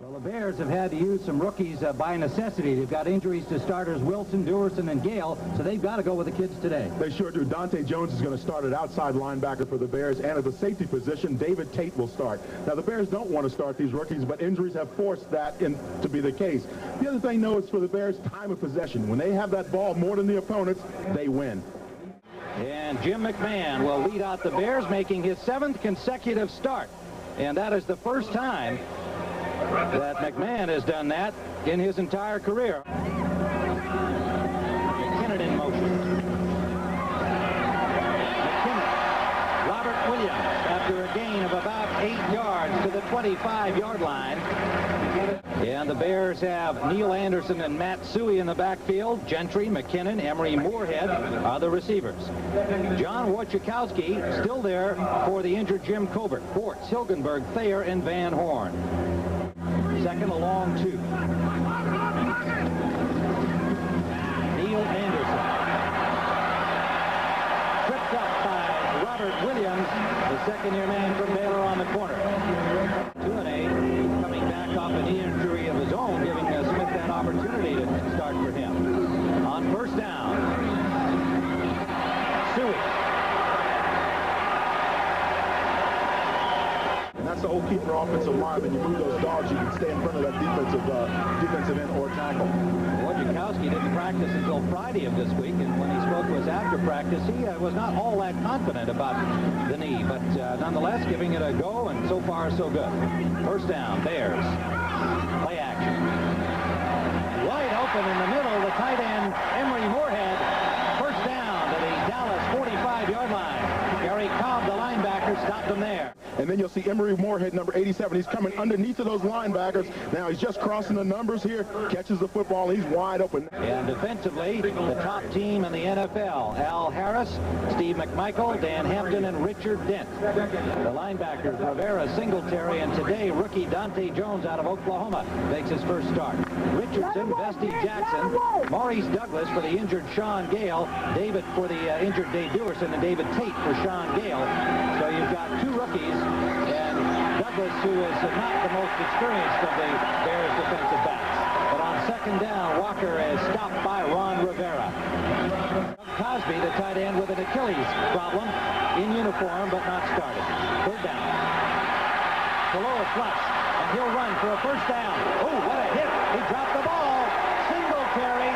Well, the Bears have had to use some rookies by necessity. They've got injuries to starters Wilson, Dewerson, and Gale, so they've got to go with the kids today. They sure do. Dante Jones is going to start at outside linebacker for the Bears, and at the safety position, David Tate will start. Now, the Bears don't want to start these rookies, but injuries have forced that to be the case. The other thing, though, is for the Bears, time of possession. When they have that ball more than the opponents, they win. And Jim McMahon will lead out the Bears, making his 7th consecutive start. And that is the first time that McMahon has done that in his entire career. McKinnon in motion. McKinnon. Robert Williams after a gain of about 8 yards to the 25-yard line. And the Bears have Neil Anderson and Matt Suey in the backfield. Gentry, McKinnon, Emery Moorhead are the receivers. John Wojciechowski still there for the injured Jim Covert. Bortz, Hilgenberg, Thayer, and Van Horn. Second along 2. Neil Anderson. Tripped up by Robert Williams, the second-year man from Baylor on the corner. 2-8, coming back off an injury of his own, giving Smith that opportunity to start for him. On first down, Suey. That's the whole key for offensive line. When you move those dogs, you can stay in front of that defensive end or tackle. Wojciechowski didn't practice until Friday of this week, and when he spoke to us after practice, he was not all that confident about the knee, but nonetheless giving it a go, and so far so good. First down, Bears. Play action. Wide open in the middle, the tight end, Emery Moorhead. First down to the Dallas 45-yard line. Gary Cobb, the linebacker, stopped him there. And then you'll see Emery Moorhead, number 87. He's coming underneath of those linebackers. Now he's just crossing the numbers here, catches the football, he's wide open. And defensively, the top team in the NFL, Al Harris, Steve McMichael, Dan Hampton, and Richard Dent. The linebackers, Rivera, Singletary, and today, rookie Dante Jones out of Oklahoma makes his first start. Richardson, Vesty Jackson, Maurice Douglas for the injured Sean Gale, David for the injured Dave Dewerson, and David Tate for Sean Gale. So you've got 2 rookies, and Douglas, who is not the most experienced of the Bears defensive backs. But on second down, Walker is stopped by Ron Rivera. Cosby, the tight end, with an Achilles problem, in uniform but not started. Third down. Below a flush, and he'll run for a first down. Oh, what a hit! He dropped the ball. Singletary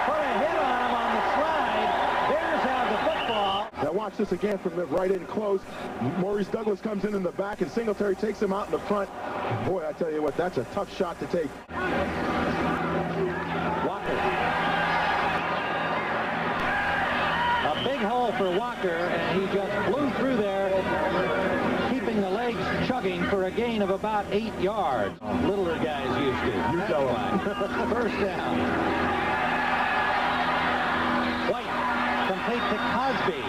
put a hit on him on the slide. Bears have the football. Now watch this again from the right in close. Maurice Douglas comes in the back, and Singletary takes him out in the front. Boy, I tell you what, that's a tough shot to take. Walker. A big hole for Walker, and he just blew through there, keeping the legs chugging for a gain of about 8 yards. Littler guys used to. You tell him. First down. White complete to Cosby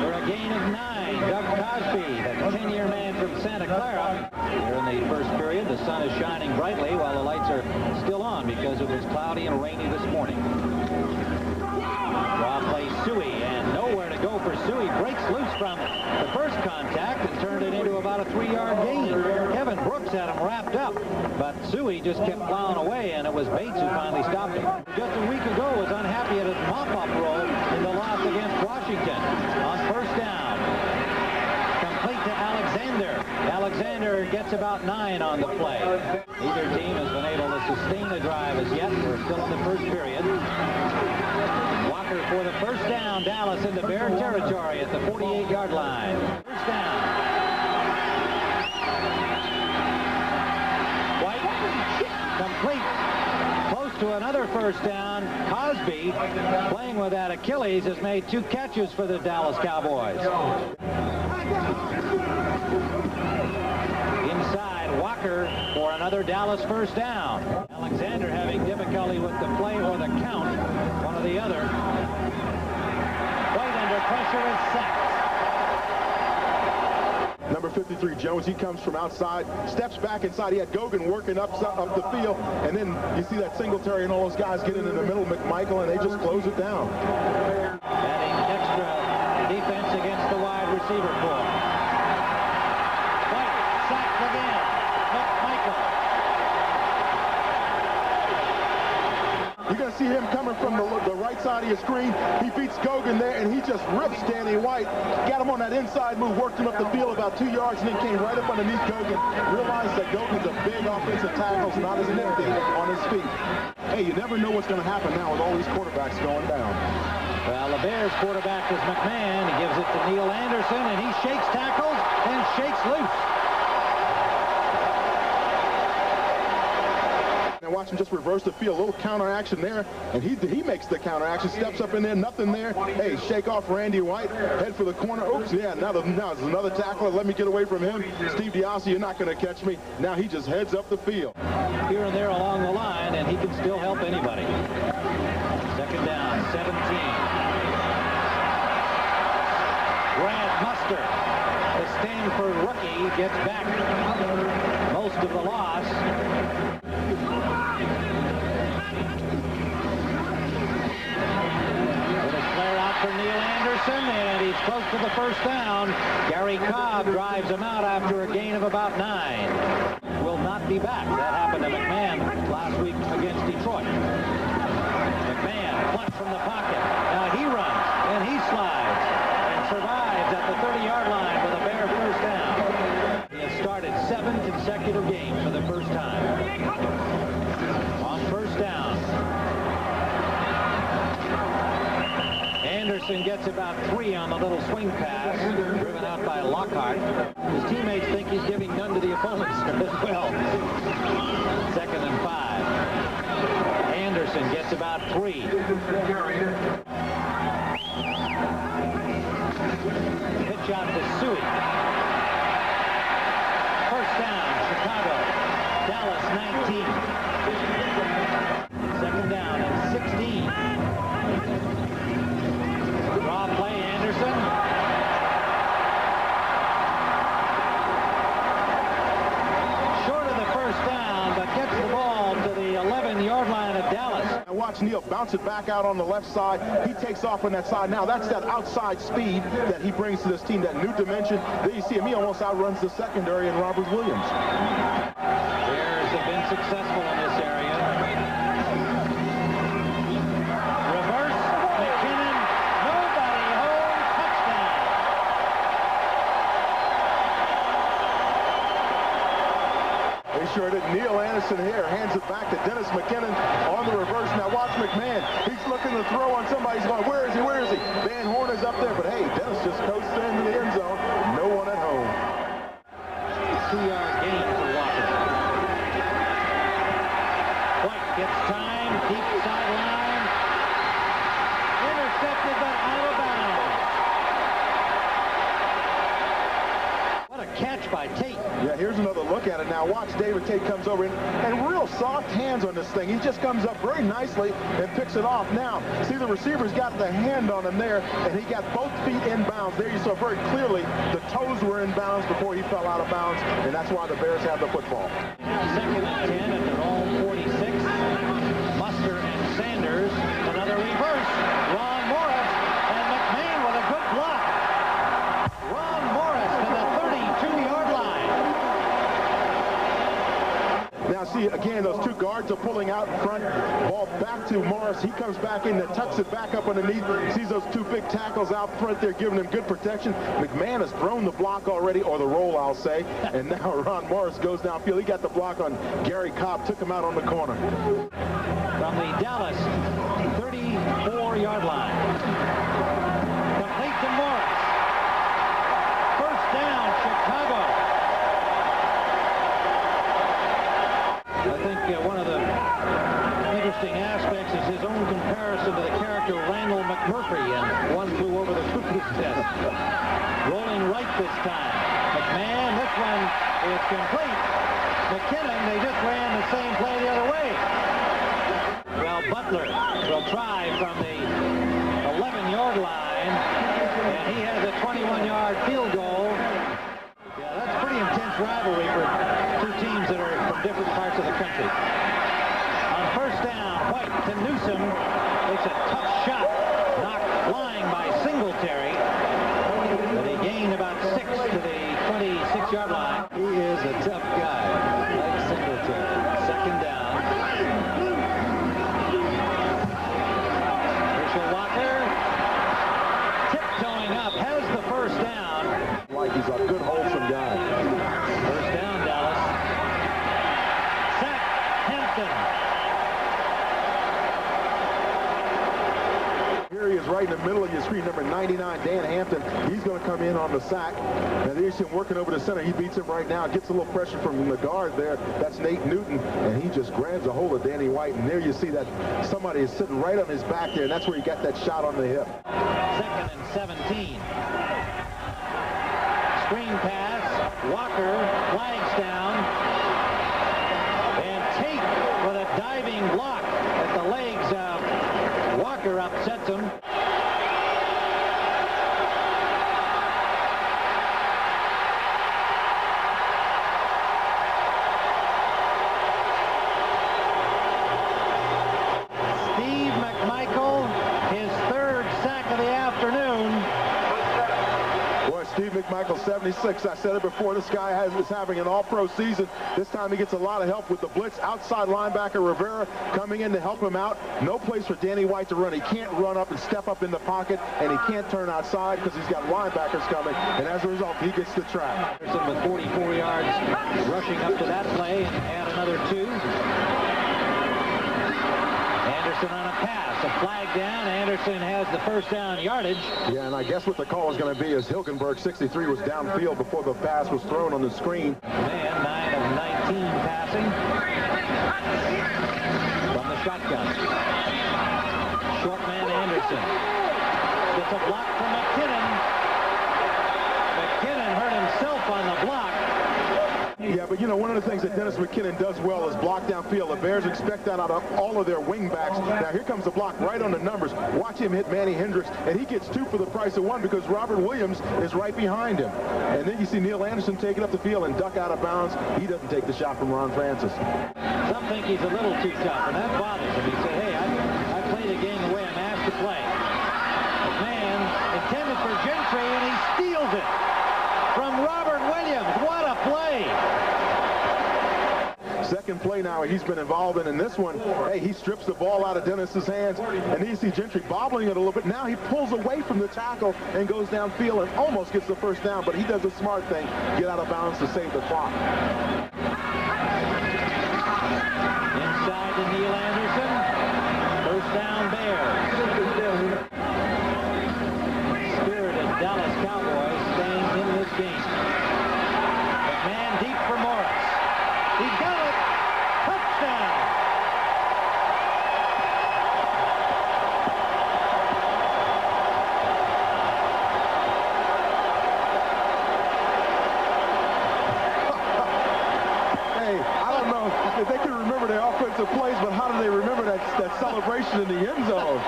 for a gain of 9. Doug Cosby, the 10-year man from Santa Clara. Here in the first period, the sun is shining brightly while the lights are still on because it was cloudy and rainy this morning. Draw play Suey, and nowhere to go for Suey. Breaks loose from the first contact and turned it into about a 3-yard gain. Kevin Brooks had him wrapped up, but Suey just kept plowing away, and it was Bates who finally stopped him. Just a week ago was unhappy at his mop-up role in the loss against Washington. On first down, complete to Alexander. Alexander gets about 9 on the play. Neither team has been able to sustain a drive as yet. We're still in the first period. Walker for the first down. Dallas into Bear territory at the 48-yard line. First down. White complete. Close to another first down. Cosby, playing with that Achilles, has made 2 catches for the Dallas Cowboys. Inside, Walker for another Dallas first down. Alexander having difficulty with the play or the count, one or the other. White under pressure is sacked. Number 53, Jones, he comes from outside, steps back inside. He had Gogan working up the field, and then you see that Singletary and all those guys get in the middle, McMichael, and they just close it down. Adding extra defense against the wide receiver corps. White sacked again. McMichael see him coming from the right side of your screen. He beats Gogan there, and he just rips Danny White. Got him on that inside move, worked him up the field about 2 yards, and then came right up underneath Gogan. Realized that Gogan's a big offensive tackle, not as nifty on his feet. Hey, you never know what's going to happen now with all these quarterbacks going down. Well, the Bears quarterback is McMahon. He gives it to Neil Anderson, and he shakes tackles and shakes loose. Now watch him just reverse the field, a little counter action there, and he makes the counter action, steps up in there, nothing there. Hey, shake off Randy White, head for the corner. Oops, yeah, now there's another tackler. Let me get away from him. Steve DiAsi, you're not going to catch me. Now he just heads up the field. Here and there along the line, and he can still help anybody. Second down, 17. Grant Muster, the Stanford rookie, gets back most of the loss. For Neil Anderson, and he's close to the first down. Gary Cobb drives him out after a gain of about 9. Will not be back. That happened to McMahon last week against Detroit. McMahon punts from the pocket. Now he runs, and he slides, and survives at the 30-yard line with a Bear first down. He has started 7 consecutive games for the first time. On first down, Anderson gets about 3 on the little swing pass, driven out by Lockhart. His teammates think he's giving none to the opponents as well. Second and 5. Anderson gets about 3. Pitch out to Suey. First down, Chicago. Dallas 19. Second down and 16. Draw play, Anderson. Short of the first down, but gets the ball to the 11-yard line of Dallas. And watch Neil bounce it back out on the left side. He takes off on that side. Now that's that outside speed that he brings to this team, that new dimension. There you see him. He almost outruns the secondary and Robert Williams. Bears have been successful in this area. Sure did. Neil Anderson here hands it back to Dennis McKinnon on the reverse. Now watch McMahon. He's looking to throw on somebody. He's going, where is he? Where is he? Van Horn is up there, but hey, Dennis just coasts into the end zone. No one at home. 2-yard gain for Walker. White gets time, deep sideline. Intercepted, but out of bounds. What a catch by Tate. Yeah, here's another look at it. Now watch David Tate comes over and real soft hands on this thing. He just comes up very nicely and picks it off. Now, see, the receiver's got the hand on him there, and he got both feet in bounds. There you saw very clearly the toes were in bounds before he fell out of bounds, and that's why the Bears have the football. Second and 10 at their own 46. Muster and Sanders. Another reverse. Ron Morris and McMahon with a good block. Ron Morris to the 32-yard line. Now see, again, those two guards are pulling out in front. Ball back to Morris. He comes back in and tucks it back up underneath. Sees those two big tackles out front there giving him good protection. McMahon has thrown the block already, or the roll, I'll say. And now Ron Morris goes downfield. He got the block on Gary Cobb, took him out on the corner. From the Dallas 34-yard line. Complete to Morris. First down, Chicago. I think one of the interesting aspects is his own comparison to the character Randall McMurphy in One Flew Over the Cuckoo's Nest. Rolling right this time. McMahon, this one is complete. McKinnon, they just ran the same play the other way. Well, Butler will try from the 11-yard line, and he has a 21-yard field goal. Yeah, that's pretty intense rivalry for two teams that are from different parts of the country. On first down, White to Newsom. Takes a tough shot, knocked flying by Singletary. But he gained about 6 to the 26-yard line. He is a tough guy, like Singletary. Second down. middle of your screen, number 99, Dan Hampton. He's going to come in on the sack. And there's him working over the center. He beats him right now. Gets a little pressure from the guard there. That's Nate Newton. And he just grabs a hold of Danny White. And there you see that somebody is sitting right on his back there. And that's where he got that shot on the hip. 2nd and 17. Screen pass. Walker flags down. And Tate with a diving block at the legs of Walker upsets him. Steve McMichael, his 3rd sack of the afternoon. Boy, Steve McMichael, 76. I said it before. This guy is having an all-pro season. This time he gets a lot of help with the blitz. Outside linebacker Rivera coming in to help him out. No place for Danny White to run. He can't run up and step up in the pocket, and he can't turn outside because he's got linebackers coming. And as a result, he gets the trap. Anderson with 44 yards rushing up to that play and add another 2. Anderson on a pass, a flag down. Anderson has the first down yardage. Yeah, and I guess what the call is going to be is Hilgenberg, 63, was downfield before the pass was thrown on the screen. Man, 9 of 19 passing from the shotgun. Short man Anderson gets a block from McKinnon. McKinnon hurt himself on the block. Yeah, but you know, one of the things that Dennis McKinnon does well is block downfield. The Bears expect that out of all of their wing backs. Now here comes the block right on the numbers. Watch him hit Manny Hendricks, and he gets 2 for the price of 1 because Robert Williams is right behind him. And then you see Neil Anderson take it up the field and duck out of bounds. He doesn't take the shot from Ron Francis. Some think he's a little too tough, and that bothers him. He said, hey, I play the game the way I'm asked to play. McMahon intended for Gentry, and he steals it from Robert Williams. What a play! Second play now he's been involved in this one. Hey, he strips the ball out of Dennis's hands, and then you see Gentry bobbling it a little bit. Now he pulls away from the tackle and goes downfield and almost gets the first down, but he does a smart thing, get out of bounds to save the clock. Inside to Neil Anderson. First down Bears. Spirited Dallas Cowboys staying in this game. McMahon deep for Morris. He got it. Touchdown. Hey, I don't know if they can remember their offensive plays, but how do they remember that celebration in the end zone?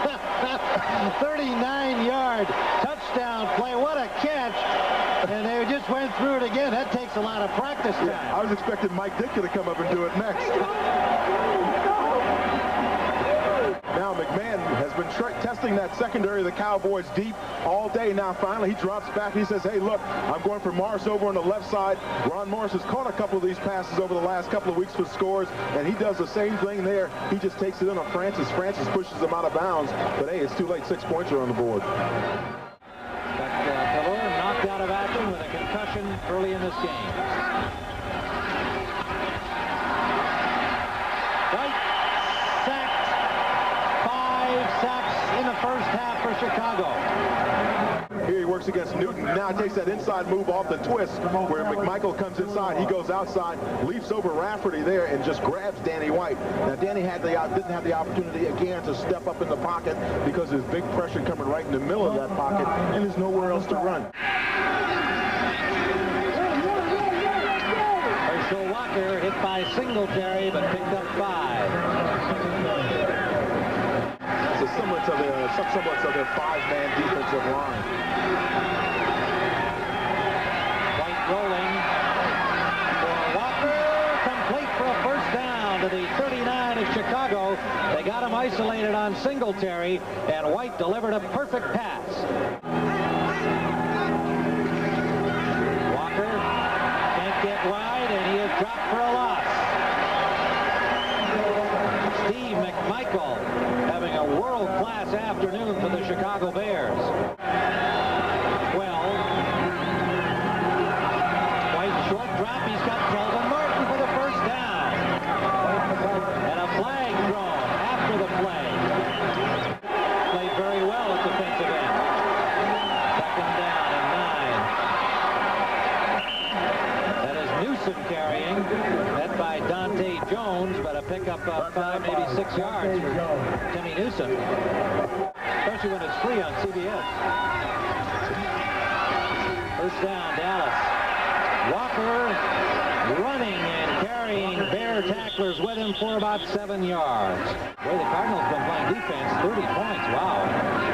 39-yard touchdown play. What a catch. And they just went through it again. That takes a lot of practice time. Yeah, I was expecting Mike Ditka to come up and do it next. Now McMahon has been testing that secondary of the Cowboys deep all day. Now finally he drops back. He says, hey, look, I'm going for Morris over on the left side. Ron Morris has caught a couple of these passes over the last couple of weeks for scores, and he does the same thing there. He just takes it in on Francis. Francis pushes him out of bounds, but hey, it's too late. 6 points are on the board. Knocked out of action with a concussion early in this game. White sacked. 5 sacks in the first half for Chicago. Here he works against Newton. Now he takes that inside move off the twist where McMichael comes inside. He goes outside, leaps over Rafferty there, and just grabs Danny White. Now Danny didn't have the opportunity again to step up in the pocket because there's big pressure coming right in the middle of that pocket, and there's nowhere else to run. Herschel Walker hit by Singletary, but picked up 5. It's a semblance of their 5-man defensive line. White rolling for Walker, complete for a first down to the 39 of Chicago. They got him isolated on Singletary, and White delivered a perfect pass. Walker can't get wide, and he is dropped for a loss. Steve McMichael having a world-class afternoon for the Chicago Bears. 12. White short drop. He's got Kelvin Martin for the first down. And a flag thrown after the play. Played very well at defensive end. Newsom carrying. Met by Dante Jones, but a pickup of 5, maybe 6 yards for Timmy Newsom. Especially when it's free on CBS. First down, Dallas. Walker running and carrying Bear tacklers with him for about 7 yards. Boy, the Cardinals have been playing defense, 30 points. Wow.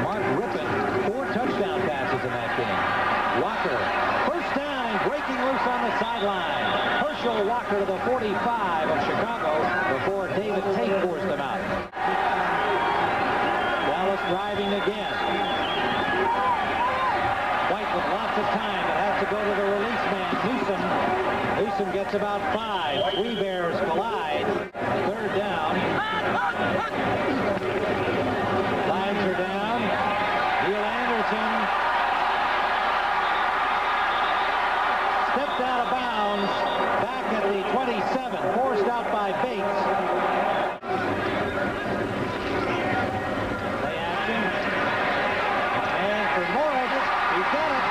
Mark Rippon, 4 touchdown passes in that game. Walker, first down and breaking loose on the sideline. Herschel Walker to the 45 of Chicago before David Tate forced them out. Dallas driving again. White with lots of time, but has to go to the release man, Newsom. Newsom gets about 5. 3 Bears collide. Third down. Flags are down. Neil Anderson stepped out of bounds back at the 27, forced out by Bates. Play action. And for Morris, he's got it.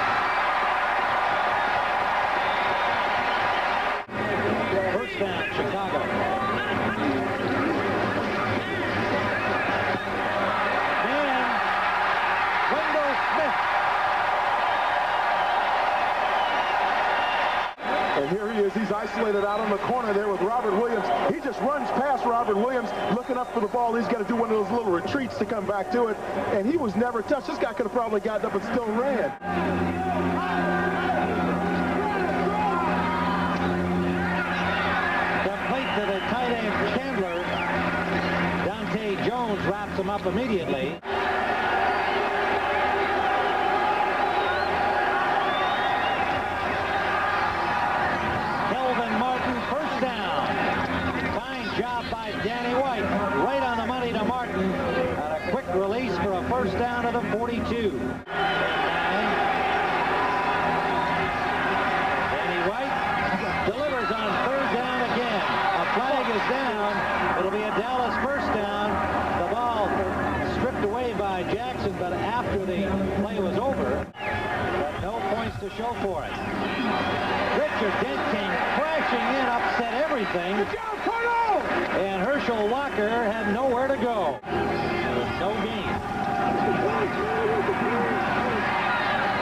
First down, Chicago. And Wendell Smith. And here he is. He's isolated out on the corner there with Robert Williams. He just runs past Robert Williams, looking up for the ball. He's got to do one of those little retreats to come back to it. And he was never touched. This guy could have probably gotten up and still ran. Complete to the tight end Chandler. Dante Jones wraps him up immediately. First down. Fine job by Danny White. Right on the money to Martin. And a quick release for a first down to the 42. Danny White delivers on third down again. A flag is down. It'll be a Dallas first down. The ball stripped away by Jackson, but after the play was over. But no points to show for it. Richard Dent came crashing in, upset everything. And Herschel Walker had nowhere to go. No gain.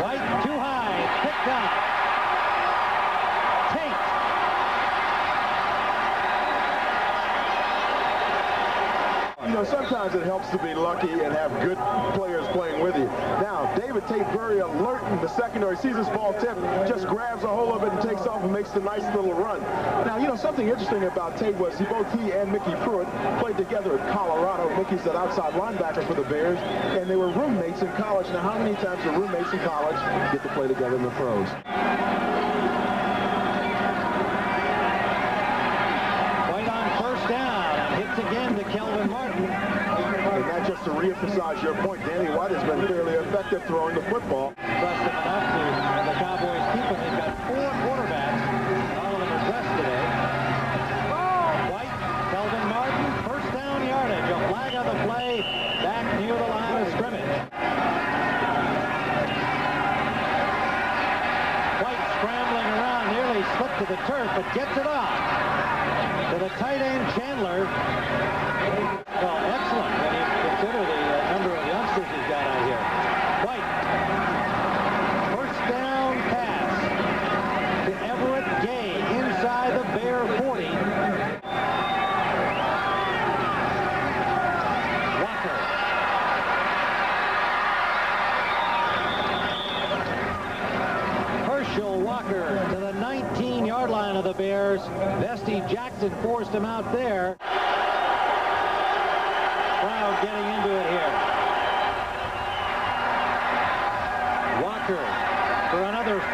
White too high, picked up. Tate. You know, sometimes it helps to be lucky and have good players playing with you. Now, David Tate, very alert in the secondary, sees this ball tip, just grabs a hold of it and takes off and makes a nice little run. Now, you know, something interesting about Tate was both he and Mickey Pruitt played together at Colorado. Mickey's an outside linebacker for the Bears, and they were roommates in college. Now, how many times do roommates in college get to play together in the pros? White on first down, and hits again to Kelvin Martin. And that just to reemphasize your point, Danny White has been fairly effective throwing the football. Trust them enough to have the Cowboys keep him. They've got 4 quarterbacks. All of them are dressed today. White, Kelvin Martin, first down yardage. A flag on the play back near the line of scrimmage. White scrambling around, nearly slipped to the turf, but gets it off. To the tight end Chandler. Well, excellent when you consider the number of youngsters he's got out here. White. First down pass to Everett Gay inside the Bear 40. Walker. Herschel Walker to the 19-yard line of the Bears. Vesty Jackson forced him out there. Crowd getting into it here. Walker for another 5.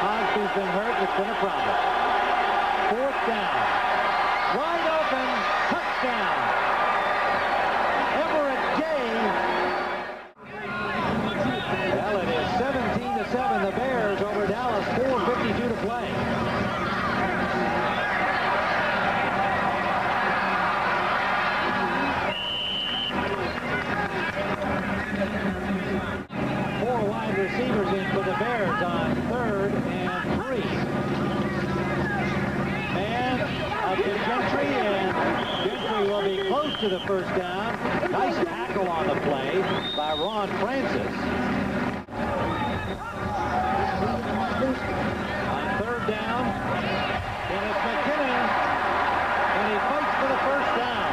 Hosby's been hurt. It's been a problem. 4th down. Wide open. Touchdown. Everett Gay. Well, it is 17-7. The Bears over Dallas. 4:52 to play. Receivers in for the Bears on 3rd and 3. to the first down. Nice tackle on the play by Ron Francis. On third down, and it's McKinnon, and he fights for the first down.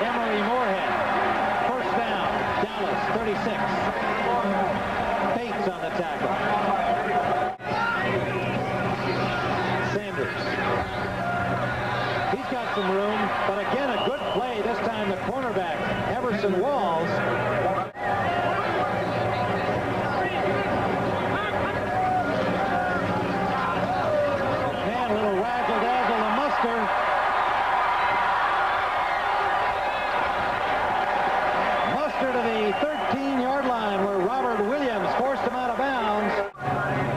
Emory Moorhead, first down, Dallas 36. Bates on the tackle. Sanders. He's got some room, but again a good play. This time the cornerback, Everson Walls. And a little razzle-dazzle to Muster. Muster to the 13-yard line where Robert Williams forced him out of bounds.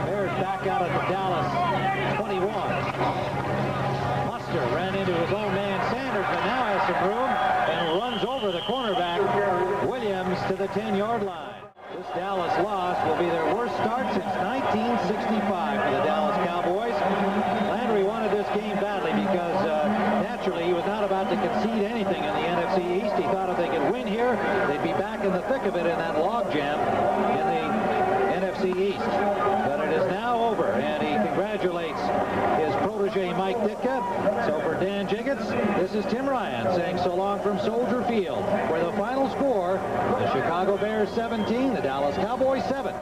Bears back out at the Dallas 21. Muster ran into his own man Sanders, but now has some room and runs over the cornerback Williams to the 10-yard line. This Dallas loss will be their worst start since 1965 for the Dallas Cowboys. Landry wanted this game badly because naturally he was not about to concede anything in the NFC East. He thought if they could win here, they'd be back in the thick of it in that logjam in the NFC East. But it is now over, and he congratulates his protege Mike Ditka. So for Dan Jiggets, this is Tim Ryan saying so long from Soldier Field, where the final score, the Chicago Bears 17, the Dallas Cowboys 7.